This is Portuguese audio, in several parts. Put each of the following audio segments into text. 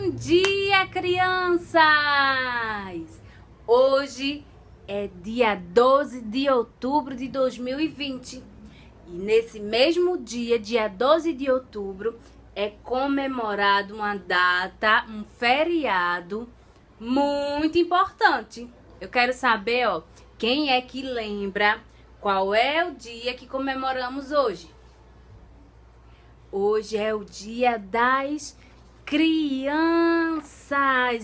Bom dia, crianças! Hoje é dia 12 de outubro de 2020 e nesse mesmo dia, dia 12 de outubro, é comemorado uma data, um feriado muito importante. Eu quero saber, quem é que lembra qual é o dia que comemoramos hoje? Hoje é o dia das crianças.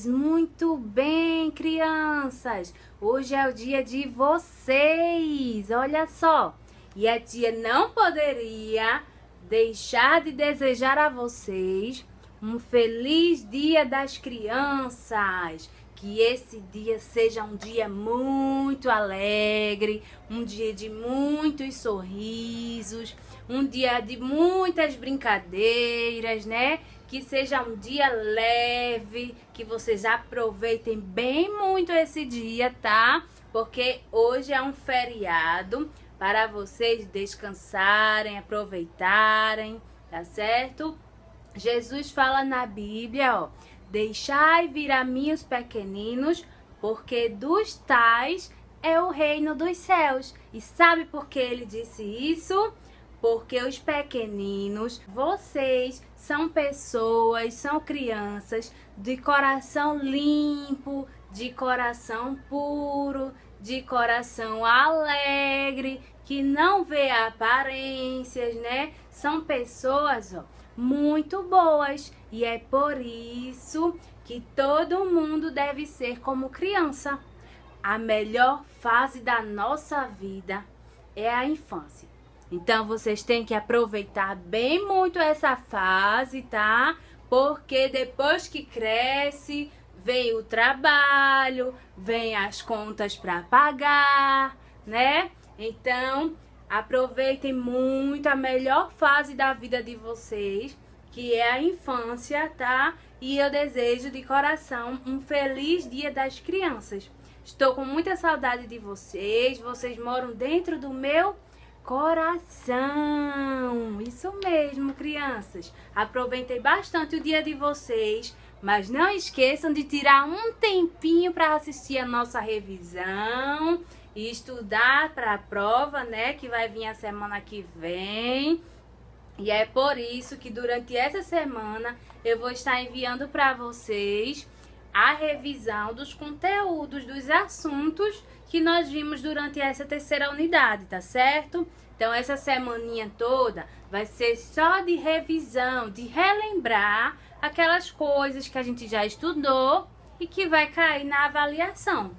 Muito bem, crianças. Hoje é o dia de vocês. Olha só. E a tia não poderia deixar de desejar a vocês um feliz dia das crianças. Que esse dia seja um dia muito alegre, um dia de muitos sorrisos, um dia de muitas brincadeiras, né? Que seja um dia leve, que vocês aproveitem bem muito esse dia, tá? Porque hoje é um feriado para vocês descansarem, aproveitarem, tá certo? Jesus fala na Bíblia, deixai vir a mim os pequeninos, porque dos tais é o reino dos céus. E sabe por que ele disse isso? Porque os pequeninos, vocês são pessoas, são crianças de coração limpo, de coração puro, de coração alegre, que não vê aparências, né? São pessoas, muito boas, e é por isso que todo mundo deve ser como criança. A melhor fase da nossa vida é a infância. Então vocês têm que aproveitar bem muito essa fase, tá? Porque depois que cresce, vem o trabalho, vem as contas para pagar, né? Então, aproveitem muito a melhor fase da vida de vocês, que é a infância, tá? E eu desejo de coração um feliz Dia das Crianças. Estou com muita saudade de vocês, vocês moram dentro do meu coração. Isso mesmo, crianças. Aproveitem bastante o dia de vocês, mas não esqueçam de tirar um tempinho para assistir a nossa revisão e estudar para a prova, né, que vai vir a semana que vem. E é por isso que durante essa semana eu vou estar enviando para vocês a revisão dos conteúdos, dos assuntos que nós vimos durante essa terceira unidade, tá certo? Então essa semaninha toda vai ser só de revisão, de relembrar aquelas coisas que a gente já estudou e que vai cair na avaliação,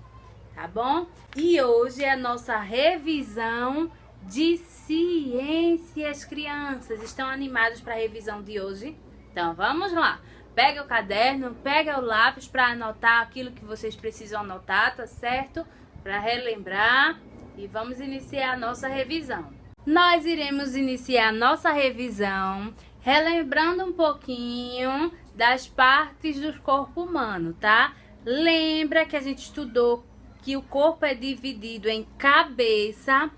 tá bom? E hoje é a nossa revisão de ciências, crianças. Estão animados para a revisão de hoje? Então vamos lá. Pega o caderno, pega o lápis para anotar aquilo que vocês precisam anotar, tá certo? Para relembrar, e vamos iniciar a nossa revisão. Nós iremos iniciar a nossa revisão relembrando um pouquinho das partes do corpo humano, tá? Lembra que a gente estudou que o corpo é dividido em cabeça,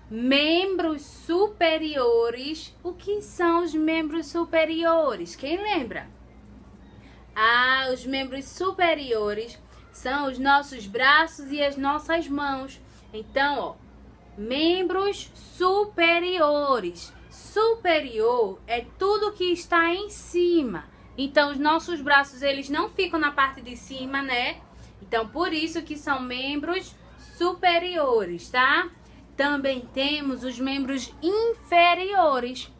membros superiores. O que são os membros superiores? Quem lembra? Os membros superiores são os nossos braços e as nossas mãos. Então, membros superiores. Superior é tudo que está em cima. Então, os nossos braços, eles não ficam na parte de cima, né? Então, por isso que são membros superiores, tá? Também temos os membros inferiores.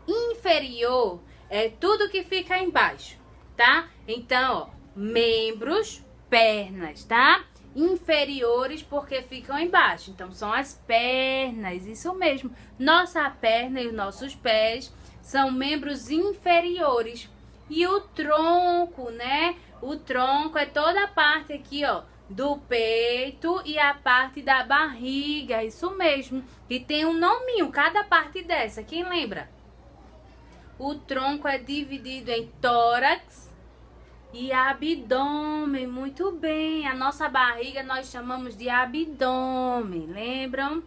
Inferior é tudo que fica embaixo, tá? Então, membros, pernas, tá? Inferiores porque ficam embaixo. Então, são as pernas, isso mesmo. Nossa perna e os nossos pés são membros inferiores. E o tronco, né? O tronco é toda a parte aqui, do peito e a parte da barriga, isso mesmo. E tem um nominho, cada parte dessa, quem lembra? O tronco é dividido em tórax e abdômen, muito bem. A nossa barriga nós chamamos de abdômen, lembram?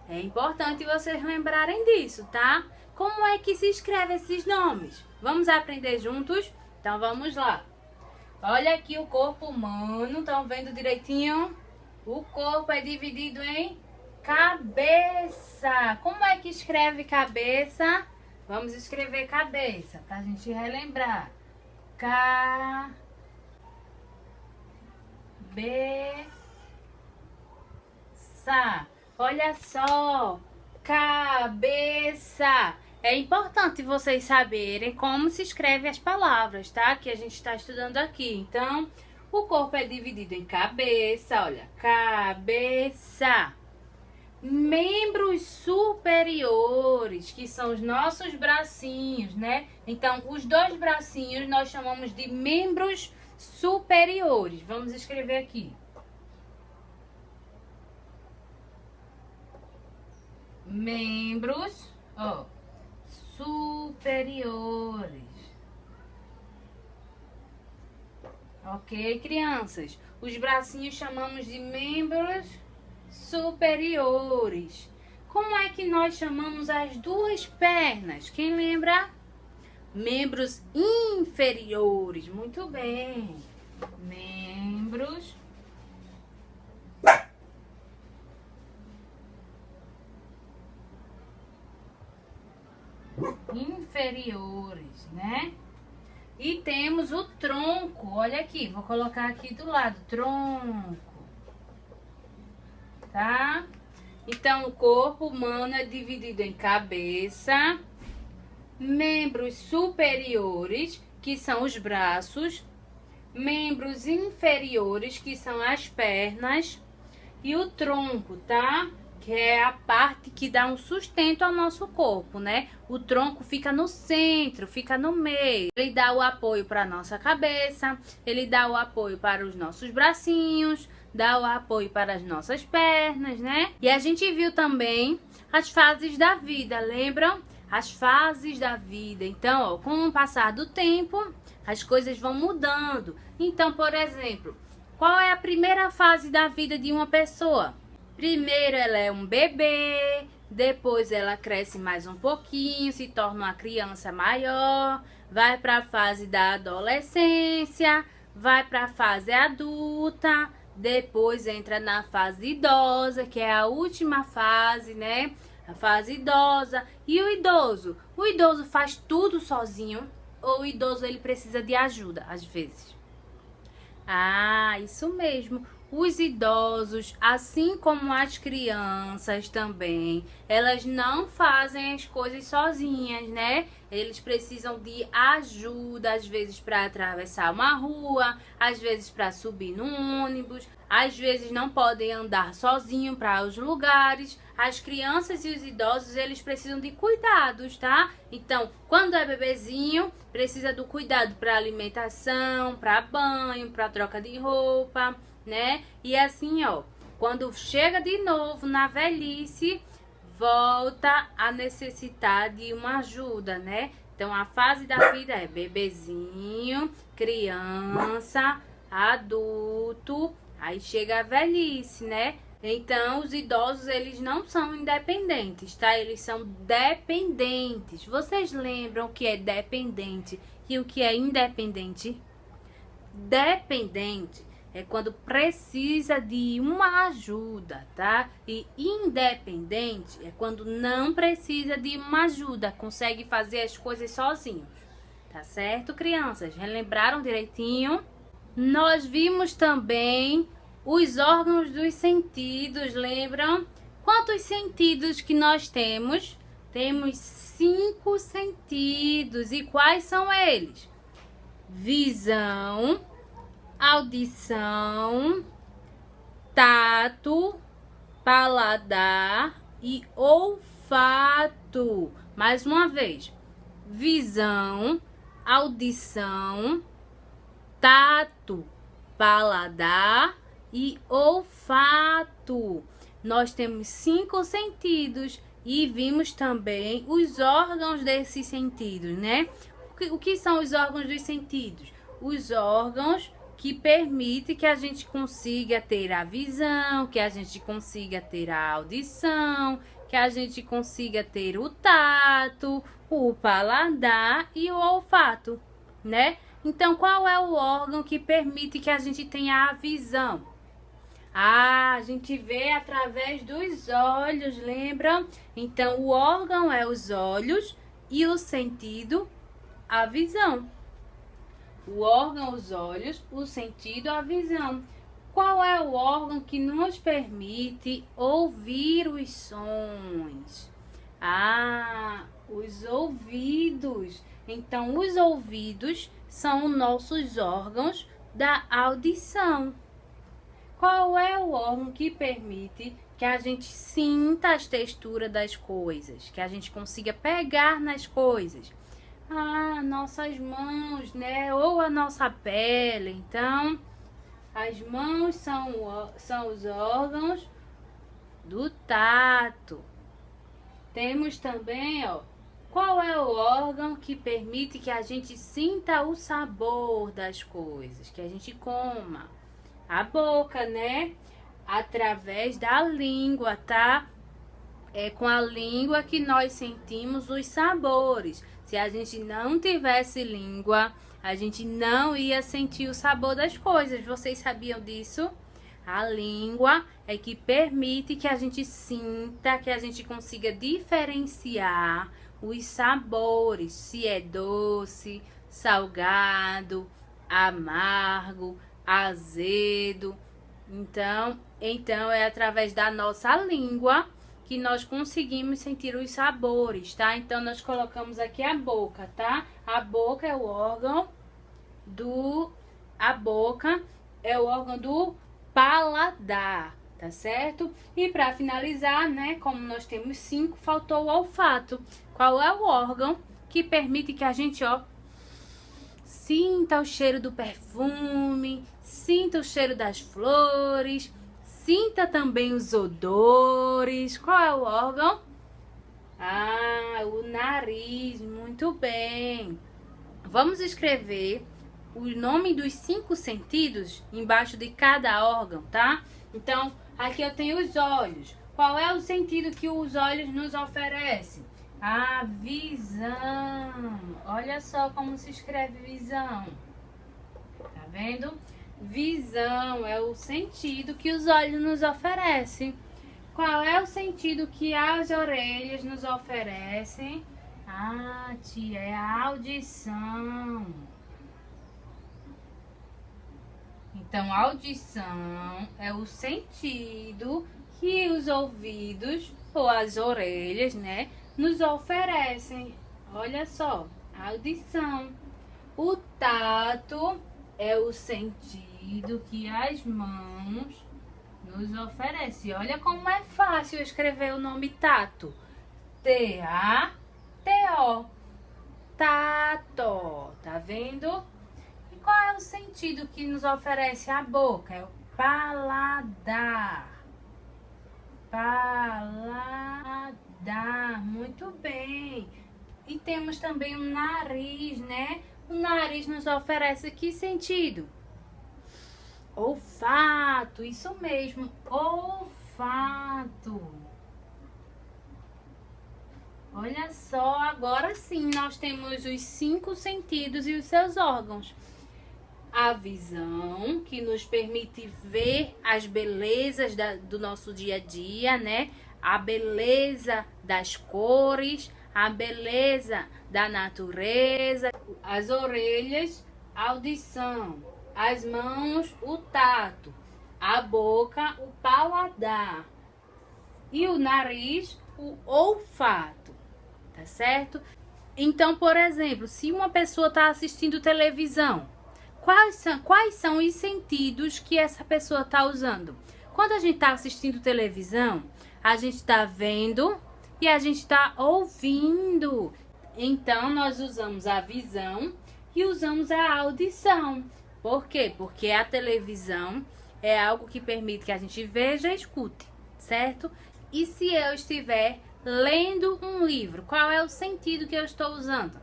É importante vocês lembrarem disso, tá? Como é que se escreve esses nomes? Vamos aprender juntos? Então vamos lá. Olha aqui o corpo humano, estão vendo direitinho? O corpo é dividido em cabeça. Como é que escreve cabeça? Vamos escrever cabeça, pra gente relembrar. Cabeça. Olha só, cabeça. É importante vocês saberem como se escreve as palavras, tá? Que a gente está estudando aqui. Então, o corpo é dividido em cabeça, olha, cabeça. Membros superiores, que são os nossos bracinhos, né? Então, os dois bracinhos nós chamamos de membros superiores. Vamos escrever aqui. Membros, ó, superiores. Ok, crianças? Os bracinhos chamamos de membros superiores. Como é que nós chamamos as duas pernas? Quem lembra? Membros inferiores. Muito bem. Membros inferiores, né? E temos o tronco. Olha aqui, vou colocar aqui do lado, tronco. Tá? Então, o corpo humano é dividido em cabeça, membros superiores, que são os braços, membros inferiores, que são as pernas, e o tronco, tá? Que é a parte que dá um sustento ao nosso corpo, né? O tronco fica no centro, fica no meio. Ele dá o apoio para a nossa cabeça, ele dá o apoio para os nossos bracinhos, dá o apoio para as nossas pernas, né? E a gente viu também as fases da vida, lembram? As fases da vida. Então, ó, com o passar do tempo, as coisas vão mudando. Então, por exemplo, qual é a primeira fase da vida de uma pessoa? Primeiro ela é um bebê, depois ela cresce mais um pouquinho, se torna uma criança maior, vai para a fase da adolescência, vai para a fase adulta, depois entra na fase idosa, que é a última fase, né? A fase idosa. E o idoso? O idoso faz tudo sozinho ou o idoso ele precisa de ajuda às vezes? Ah, isso mesmo. Os idosos, assim como as crianças também, elas não fazem as coisas sozinhas, né? Eles precisam de ajuda, às vezes para atravessar uma rua, às vezes para subir num ônibus, às vezes não podem andar sozinho para os lugares. As crianças e os idosos, eles precisam de cuidados, tá? Então, quando é bebezinho, precisa do cuidado para alimentação, para banho, para troca de roupa, né? E assim, ó, quando chega de novo na velhice, volta a necessitar de uma ajuda, né? Então, a fase da vida é bebezinho, criança, adulto, aí chega a velhice, né? Então, os idosos, eles não são independentes, tá? Eles são dependentes. Vocês lembram o que é dependente e o que é independente? Dependente é quando precisa de uma ajuda, tá? E independente é quando não precisa de uma ajuda, consegue fazer as coisas sozinho. Tá certo, crianças? Relembraram direitinho? Nós vimos também os órgãos dos sentidos, lembram? Quantos sentidos que nós temos? Temos 5 sentidos. E quais são eles? Visão, audição, tato, paladar e olfato. Mais uma vez, visão, audição, tato, paladar e olfato. Nós temos 5 sentidos e vimos também os órgãos desses sentidos, né? O que são os órgãos dos sentidos? Os órgãos que permitem que a gente consiga ter a visão, que a gente consiga ter a audição, que a gente consiga ter o tato, o paladar e o olfato, né? Então, qual é o órgão que permite que a gente tenha a visão? Ah, a gente vê através dos olhos, lembra? Então, o órgão é os olhos e o sentido, a visão. O órgão, os olhos, o sentido, a visão. Qual é o órgão que nos permite ouvir os sons? Ah, os ouvidos. Então, os ouvidos são nossos órgãos da audição. Qual é o órgão que permite que a gente sinta as texturas das coisas, que a gente consiga pegar nas coisas? Ah, nossas mãos, né? Ou a nossa pele. Então, as mãos são os órgãos do tato. Temos também, ó, qual é o órgão que permite que a gente sinta o sabor das coisas, que a gente coma? A boca, né? Através da língua, tá? É com a língua que nós sentimos os sabores. Se a gente não tivesse língua, a gente não ia sentir o sabor das coisas. Vocês sabiam disso? A língua é que permite que a gente sinta, que a gente consiga diferenciar os sabores. Se é doce, salgado, amargo, azedo. Então é através da nossa língua que nós conseguimos sentir os sabores, tá? Então, nós colocamos aqui a boca, tá? A boca é o órgão do paladar, tá certo? E para finalizar, né, como nós temos 5, faltou o olfato. Qual é o órgão que permite que a gente, ó, sinta o cheiro do perfume, sinta o cheiro das flores, sinta também os odores. Qual é o órgão? Ah, o nariz. Muito bem. Vamos escrever o nome dos 5 sentidos embaixo de cada órgão, tá? Então, aqui eu tenho os olhos. Qual é o sentido que os olhos nos oferecem? A visão. Olha só como se escreve visão. Tá vendo? Visão é o sentido que os olhos nos oferecem. Qual é o sentido que as orelhas nos oferecem? Ah, tia, é a audição. Então, audição é o sentido que os ouvidos ou as orelhas, né, nos oferecem. Olha só, audição. O tato é o sentido que as mãos nos oferecem. Olha como é fácil escrever o nome tato. T-A-T-O. Tato. Tá vendo? E qual é o sentido que nos oferece a boca? É o paladar. Paladar. Muito bem. E temos também o nariz, né? O nariz nos oferece que sentido? Olfato, isso mesmo, olfato. Olha só, agora sim nós temos os 5 sentidos e os seus órgãos. A visão, que nos permite ver as belezas do nosso dia a dia, né? A beleza das cores, a beleza da natureza. As orelhas, a audição. As mãos, o tato. A boca, o paladar. E o nariz, o olfato. Tá certo? Então, por exemplo, se uma pessoa está assistindo televisão, quais são os sentidos que essa pessoa está usando? Quando a gente está assistindo televisão, a gente está vendo e a gente está ouvindo. Então, nós usamos a visão e usamos a audição. Por quê? Porque a televisão é algo que permite que a gente veja e escute, certo? E se eu estiver lendo um livro, qual é o sentido que eu estou usando?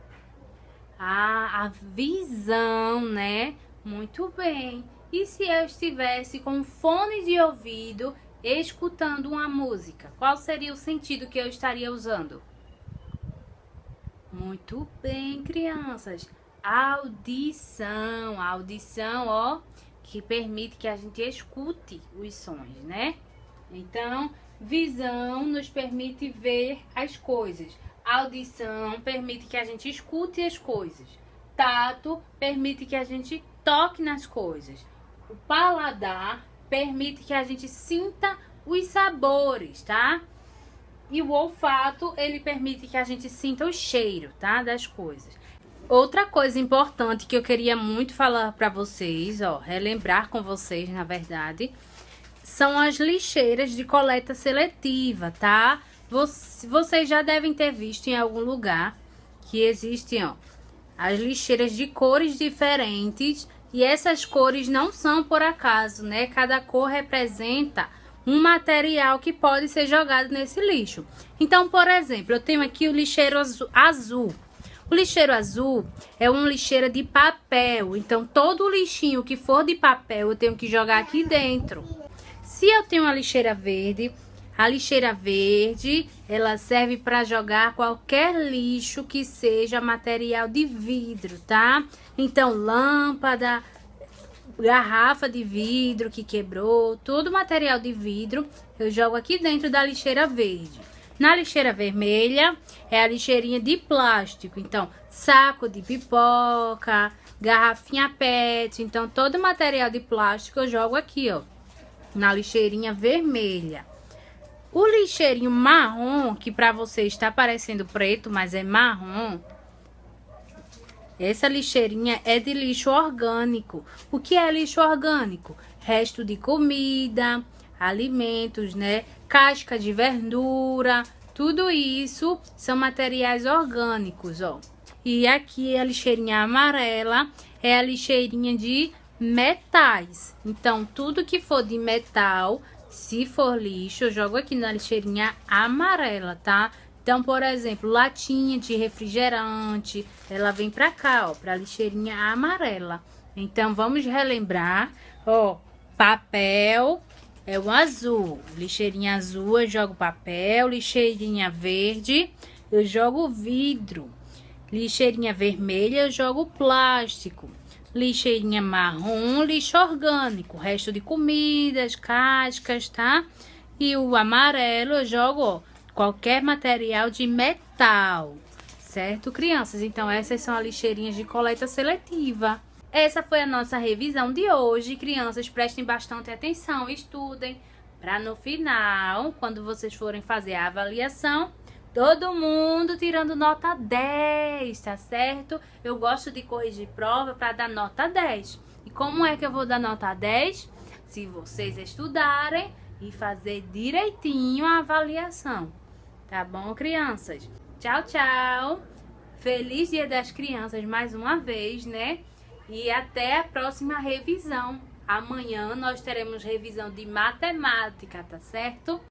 Ah, a visão, né? Muito bem. E se eu estivesse com fone de ouvido escutando uma música, qual seria o sentido que eu estaria usando? Muito bem, crianças. audição. A audição, ó, que permite que a gente escute os sons, né? Então, visão nos permite ver as coisas. Audição permite que a gente escute as coisas. Tato permite que a gente toque nas coisas. O paladar permite que a gente sinta os sabores, tá? E o olfato, ele permite que a gente sinta o cheiro, tá? Das coisas. Outra coisa importante que eu queria muito falar para vocês, ó, relembrar com vocês, na verdade, são as lixeiras de coleta seletiva, tá? Vocês já devem ter visto em algum lugar que existem, ó, as lixeiras de cores diferentes, e essas cores não são por acaso, né? Cada cor representa um material que pode ser jogado nesse lixo. Então, por exemplo, eu tenho aqui o lixeiro azul. O lixeiro azul é uma lixeira de papel. Então, todo o lixinho que for de papel eu tenho que jogar aqui dentro. Se eu tenho uma lixeira verde, a lixeira verde, ela serve para jogar qualquer lixo que seja material de vidro, tá? Então, lâmpada, garrafa de vidro que quebrou, todo material de vidro, eu jogo aqui dentro da lixeira verde. Na lixeira vermelha, é a lixeirinha de plástico. Então, saco de pipoca, garrafinha PET. Então, todo material de plástico eu jogo aqui, ó, na lixeirinha vermelha. O lixeirinho marrom, que para você está parecendo preto, mas é marrom, essa lixeirinha é de lixo orgânico. O que é lixo orgânico? Resto de comida, alimentos, né? Casca de verdura, tudo isso são materiais orgânicos, ó. E aqui a lixeirinha amarela é a lixeirinha de metais. Então, tudo que for de metal, se for lixo, eu jogo aqui na lixeirinha amarela, tá? Então, por exemplo, latinha de refrigerante, ela vem pra cá, ó, pra lixeirinha amarela. Então, vamos relembrar, ó, papel é o azul, lixeirinha azul eu jogo papel, lixeirinha verde eu jogo vidro, lixeirinha vermelha eu jogo plástico, lixeirinha marrom, lixo orgânico, resto de comidas, cascas, tá? E o amarelo eu jogo, ó, qualquer material de metal, certo, crianças? Então, essas são as lixeirinhas de coleta seletiva. Essa foi a nossa revisão de hoje. Crianças, prestem bastante atenção, estudem, para no final, quando vocês forem fazer a avaliação, todo mundo tirando nota 10, tá certo? Eu gosto de corrigir prova para dar nota 10. E como é que eu vou dar nota 10? Se vocês estudarem e fazer direitinho a avaliação. Tá bom, crianças? Tchau, tchau. Feliz Dia das Crianças mais uma vez, né? E até a próxima revisão. Amanhã nós teremos revisão de matemática, tá certo?